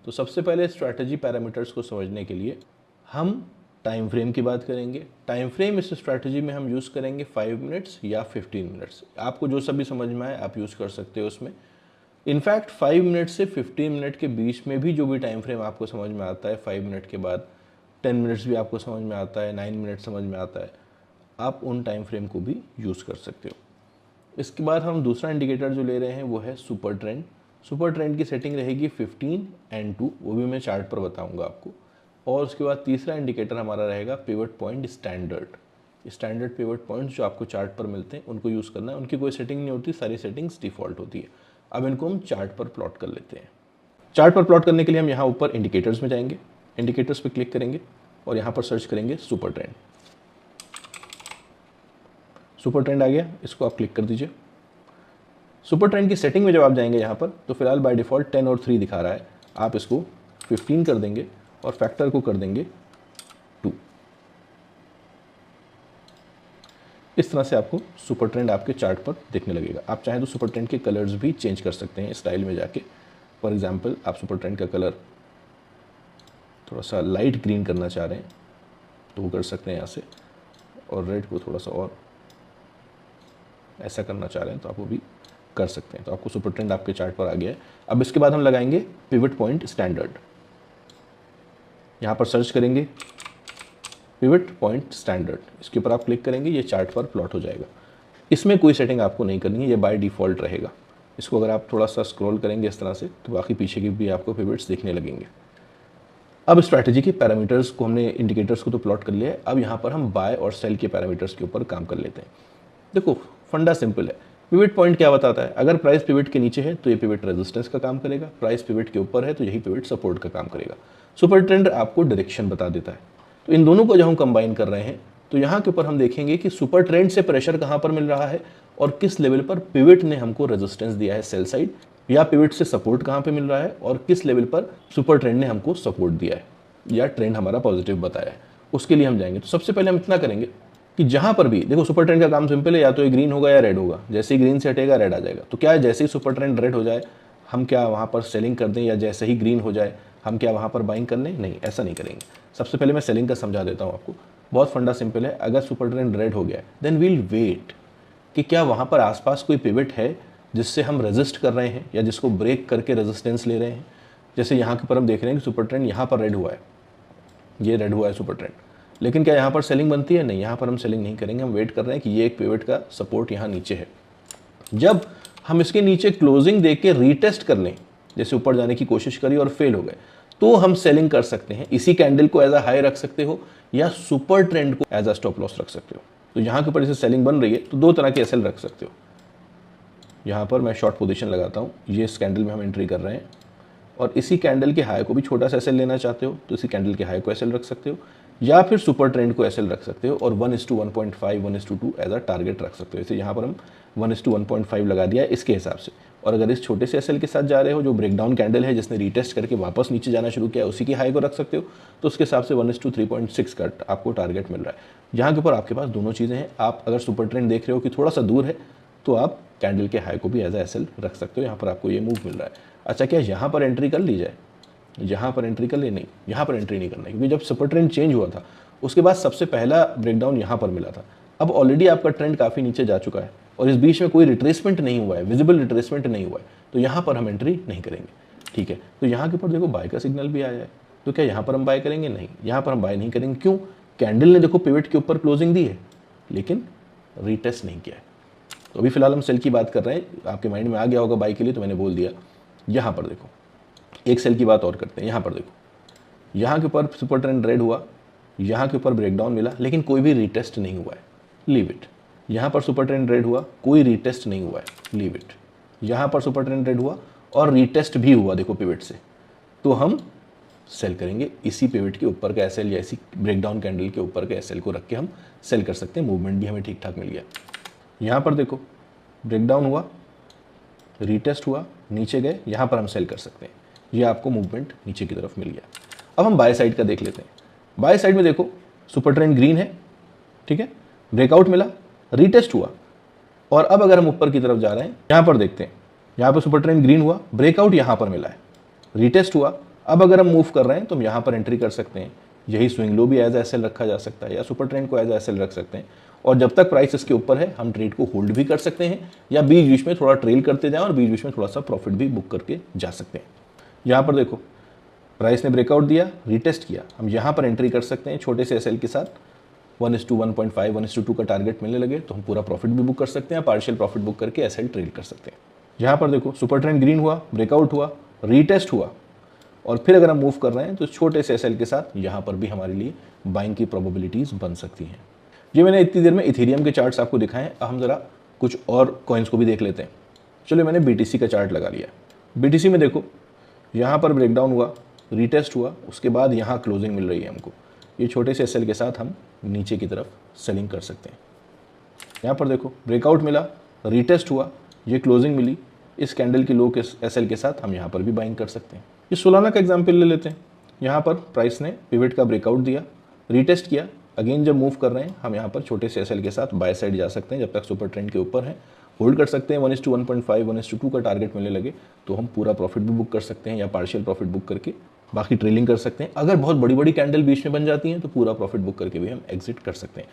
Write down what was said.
तो सबसे पहले स्ट्रैटेजी पैरामीटर्स को समझने के लिए हम टाइम फ्रेम की बात करेंगे। टाइम फ्रेम इस स्ट्रैटेजी में हम यूज़ करेंगे 5 मिनट्स या 15 मिनट्स, आपको जो सा भी समझ में आए आप यूज़ कर सकते हो उसमें। इनफैक्ट 5 मिनट से 15 मिनट के बीच में भी जो भी टाइम फ्रेम आपको समझ में आता है, 5 मिनट के बाद 10 मिनट्स भी आपको समझ में आता है, 9 मिनट समझ में आता है, आप उन टाइम फ्रेम को भी यूज़ कर सकते हो। इसके बाद हम दूसरा इंडिकेटर जो ले रहे हैं वो है सुपर ट्रेंड। सुपर ट्रेंड की सेटिंग रहेगी 15 and 2, वो भी मैं चार्ट पर बताऊंगा आपको। और उसके बाद तीसरा इंडिकेटर हमारा रहेगा pivot point standard. Standard pivot point जो आपको चार्ट पर मिलते हैं उनको यूज़ करना है, उनकी कोई सेटिंग नहीं होती, सारी सेटिंग्स डिफ़ॉल्ट होती है। अब इनको हम चार्ट पर प्लॉट कर लेते हैं। चार्ट पर प्लॉट करने के लिए हम यहाँ ऊपर इंडिकेटर्स में जाएंगे, इंडिकेटर्स पर क्लिक करेंगे और यहाँ पर सर्च करेंगे सुपर ट्रेंड। सुपर ट्रेंड आ गया, इसको आप क्लिक कर दीजिए। सुपर ट्रेंड की सेटिंग में जब आप जाएंगे यहाँ पर तो फिलहाल बाय डिफ़ॉल्ट 10 और 3 दिखा रहा है, आप इसको 15 कर देंगे और फैक्टर को कर देंगे 2। इस तरह से आपको सुपर ट्रेंड आपके चार्ट पर दिखने लगेगा। आप चाहें तो सुपर ट्रेंड के कलर्स भी चेंज कर सकते हैं स्टाइल में जाके। फॉर एग्जांपल आप सुपर ट्रेंड का कलर थोड़ा सा लाइट ग्रीन करना चाह रहे हैं तो वो कर सकते हैं यहाँ से, और रेड को थोड़ा सा और ऐसा करना चाह रहे हैं तो आप वो भी कर सकते हैं। तो आपको सुपर ट्रेंड आपके चार्ट पर आ गया है। अब इसके बाद हम लगाएंगे पिवट पॉइंट स्टैंडर्ड। यहाँ पर सर्च करेंगे पिवट पॉइंट स्टैंडर्ड, इसके ऊपर आप क्लिक करेंगे, ये चार्ट पर प्लॉट हो जाएगा। इसमें कोई सेटिंग आपको नहीं करनी है, ये बाय डिफ़ॉल्ट रहेगा। इसको अगर आप थोड़ा सा स्क्रॉल करेंगे इस तरह से तो बाकी पीछे की भी आपको पिवट्स दिखने लगेंगे। अब स्ट्रैटेजी के पैरामीटर्स को हमने, इंडिकेटर्स को तो प्लॉट कर लिया है, अब यहाँ पर हम बाय और सेल के पैरामीटर्स के ऊपर काम कर लेते हैं। देखो फंडा सिंपल है। पिवट पॉइंट क्या बताता है, अगर प्राइस पिवट के नीचे है तो ये पिवट रेजिस्टेंस का काम करेगा, प्राइस पिवट के ऊपर है तो यही पिवट सपोर्ट का काम करेगा। सुपर ट्रेंड आपको डायरेक्शन बता देता है। तो इन दोनों को जब हम कंबाइन कर रहे हैं तो यहाँ के ऊपर हम देखेंगे कि सुपर ट्रेंड से प्रेशर कहाँ पर मिल रहा है और किस लेवल पर पिवट ने हमको रेजिस्टेंस दिया है सेल साइड, या पिवट से सपोर्ट कहाँ पे मिल रहा है और किस लेवल पर सुपर ट्रेंड ने हमको सपोर्ट दिया है या ट्रेंड हमारा पॉजिटिव बताया है, उसके लिए हम जाएंगे। तो सबसे पहले हम इतना करेंगे कि जहां पर भी देखो सुपर ट्रेंड का काम सिंपल है, या तो ये ग्रीन होगा या रेड होगा। जैसे ही ग्रीन से हटेगा रेड आ जाएगा। तो क्या है, जैसे ही सुपर ट्रेंड रेड हो जाए हम क्या वहां पर सेलिंग कर दें, या जैसे ही ग्रीन हो जाए हम क्या वहां पर बाइंग कर लें? नहीं, ऐसा नहीं करेंगे। सबसे पहले मैं सेलिंग का समझा देता हूं आपको। बहुत फंडा सिंपल है। अगर सुपर ट्रेंड रेड हो गया देन वील वेट कि क्या वहां पर आसपास कोई पिवट है जिससे हम रेजिस्ट कर रहे हैं या जिसको ब्रेक करके रेजिस्टेंस ले रहे हैं। जैसे यहाँ के पर हम देख रहे हैं कि सुपर ट्रेंड यहाँ पर रेड हुआ है, ये रेड हुआ है सुपर ट्रेंड, लेकिन क्या यहाँ पर सेलिंग बनती है? नहीं, यहाँ पर हम सेलिंग नहीं करेंगे। हम वेट कर रहे हैं कि ये एक पिवट का सपोर्ट यहाँ नीचे है। जब हम इसके नीचे क्लोजिंग देख के रीटेस्ट कर लें, जैसे ऊपर जाने की कोशिश करी और फेल हो गए, तो हम सेलिंग कर सकते हैं। इसी कैंडल को एज अ हाई रख सकते हो या सुपर ट्रेंड को एज अ स्टॉप लॉस रख सकते हो। तो यहाँ के ऊपर जैसे सेलिंग बन रही है तो 2 तरह के एसएल रख सकते हो। यहाँ पर मैं शॉर्ट पोजीशन लगाता हूँ, ये इस कैंडल में हम एंट्री कर रहे हैं और इसी कैंडल के हाई को भी छोटा सा एसएल लेना चाहते हो तो इसी कैंडल के हाई को एसएल रख सकते हो, या फिर सुपर ट्रेंड को एसएल रख सकते हो और 1:1.5 1:2 एज अ टारगेट रख सकते हो। जैसे यहाँ पर हम 1:1.5 लगा दिया है इसके हिसाब से। और अगर इस छोटे से एसएल के साथ जा रहे हो जो ब्रेकडाउन कैंडल है जिसने रीटेस्ट करके वापस नीचे जाना शुरू किया, उसी की हाई को रख सकते हो, तो उसके हिसाब से 1:3.6 का आपको टारगेट मिल रहा है। यहाँ के ऊपर आपके पास दोनों चीज़ें हैं। आप अगर सुपर ट्रेंड देख रहे हो कि थोड़ा सा दूर है तो आप कैंडल के हाई को भी एज अ एसएल रख सकते हो। यहाँ पर आपको ये मूव मिल रहा है। अच्छा, क्या यहाँ पर एंट्री कर ली जाए? यहाँ पर एंट्री कर ले? नहीं, यहाँ पर एंट्री नहीं करना है, क्योंकि जब सुपर ट्रेंड चेंज हुआ था उसके बाद सबसे पहला ब्रेकडाउन यहाँ पर मिला था। अब ऑलरेडी आपका ट्रेंड काफ़ी नीचे जा चुका है और इस बीच में कोई रिट्रेसमेंट नहीं हुआ है, विजिबल रिट्रेसमेंट नहीं हुआ है, तो यहाँ पर हम एंट्री नहीं करेंगे। ठीक है, तो यहाँ के ऊपर देखो बाय का सिग्नल भी आया है, तो क्या यहाँ पर हम बाय करेंगे? नहीं, यहाँ पर हम बाय नहीं करेंगे। क्यों? कैंडल ने देखो पिवट के ऊपर क्लोजिंग दी है लेकिन रीटेस्ट नहीं किया है। तो अभी फिलहाल हम सेल की बात कर रहे हैं, आपके माइंड में आ गया होगा बाय के लिए, तो मैंने बोल दिया। यहाँ पर देखो एक सेल की बात और करते हैं। यहाँ पर देखो, यहाँ के ऊपर सुपर ट्रेंड रेड हुआ, यहाँ के ऊपर ब्रेकडाउन मिला लेकिन कोई भी रीटेस्ट नहीं हुआ है, लीव इट। यहाँ पर सुपर ट्रेंड रेड हुआ, कोई रीटेस्ट नहीं हुआ है, लीव इट। यहाँ पर सुपर ट्रेंड रेड हुआ और रीटेस्ट भी हुआ देखो पिवट से, तो हम सेल करेंगे। इसी पिवट के ऊपर का एसएल या इसी ब्रेकडाउन कैंडल के ऊपर के एसएल को रख के हम सेल कर सकते हैं। मूवमेंट भी हमें ठीक ठाक मिल गया। यहाँ पर देखो ब्रेकडाउन हुआ, रीटेस्ट हुआ, नीचे गए, यहाँ पर हम सेल कर सकते हैं। ये आपको मूवमेंट नीचे की तरफ मिल गया। अब हम बाय साइड का देख लेते हैं। बाय साइड में देखो सुपर ट्रेंड ग्रीन है, ठीक है, ब्रेकआउट मिला, रीटेस्ट हुआ, और अब अगर हम ऊपर की तरफ जा रहे हैं, यहाँ पर देखते हैं, यहाँ पर सुपर ट्रेंड ग्रीन हुआ, ब्रेकआउट यहाँ पर मिला है, रीटेस्ट हुआ अब अगर हम मूव कर रहे हैं तो हम यहाँ पर एंट्री कर सकते हैं, यही स्विंग लो भी एज एस एल रखा जा सकता है या सुपर ट्रेंड को एज एस एल रख सकते हैं, और जब तक प्राइस इसके ऊपर है हम ट्रेड को होल्ड भी कर सकते हैं या बीच बीच में थोड़ा ट्रेल करते जाएं और बीच बीच में थोड़ा सा प्रॉफिट भी बुक करके जा सकते हैं। यहाँ पर देखो प्राइस ने ब्रेकआउट दिया, रीटेस्ट किया, हम यहाँ पर एंट्री कर सकते हैं छोटे से एसएल के साथ। 1:1.5 1:2 का टारगेट मिलने लगे तो हम पूरा प्रॉफिट भी बुक कर सकते हैं, पार्शियल प्रॉफिट बुक करके एसएल ट्रेड कर सकते हैं। यहाँ पर देखो सुपर ट्रेंड ग्रीन हुआ, ब्रेकआउट हुआ, रीटेस्ट हुआ, और फिर अगर हम मूव कर रहे हैं तो छोटे से एसएल के साथ यहाँ पर भी हमारे लिए बाइंग की प्रोबेबिलिटीज़ बन सकती हैं। ये मैंने इतनी देर में इथेरियम के चार्ट्स आपको दिखाएं, अब हम ज़रा कुछ और कॉइन्स को भी देख लेते हैं। चलो मैंने BTC का चार्ट लगा लिया। BTC में देखो यहाँ पर ब्रेकडाउन हुआ, रीटेस्ट हुआ, उसके बाद यहाँ क्लोजिंग मिल रही है हमको। ये छोटे से एसएल के साथ हम नीचे की तरफ सेलिंग कर सकते हैं। यहाँ पर देखो ब्रेकआउट मिला, रीटेस्ट हुआ, ये क्लोजिंग मिली, इस कैंडल की लो के एसएल के साथ हम यहाँ पर भी बाइंग कर सकते हैं। ये सोलाना का एग्जाम्पल ले लेते हैं। यहाँ पर प्राइस ने पिवट का ब्रेकआउट दिया, रीटेस्ट किया, अगेन जब मूव कर रहे हैं हम यहाँ पर छोटे से एसएल के साथ बाय साइड जा सकते हैं, जब तक सुपर ट्रेंड के ऊपर है होल्ड कर सकते हैं। 1:1.5 1:2 का टारगेट मिलने लगे तो हम पूरा प्रॉफिट भी बुक कर सकते हैं या पार्शियल प्रॉफिट बुक करके बाकी ट्रेलिंग कर सकते हैं। अगर बहुत बड़ी बड़ी कैंडल बीच में बन जाती हैं तो पूरा प्रॉफिट बुक करके भी हम एग्जिट कर सकते हैं।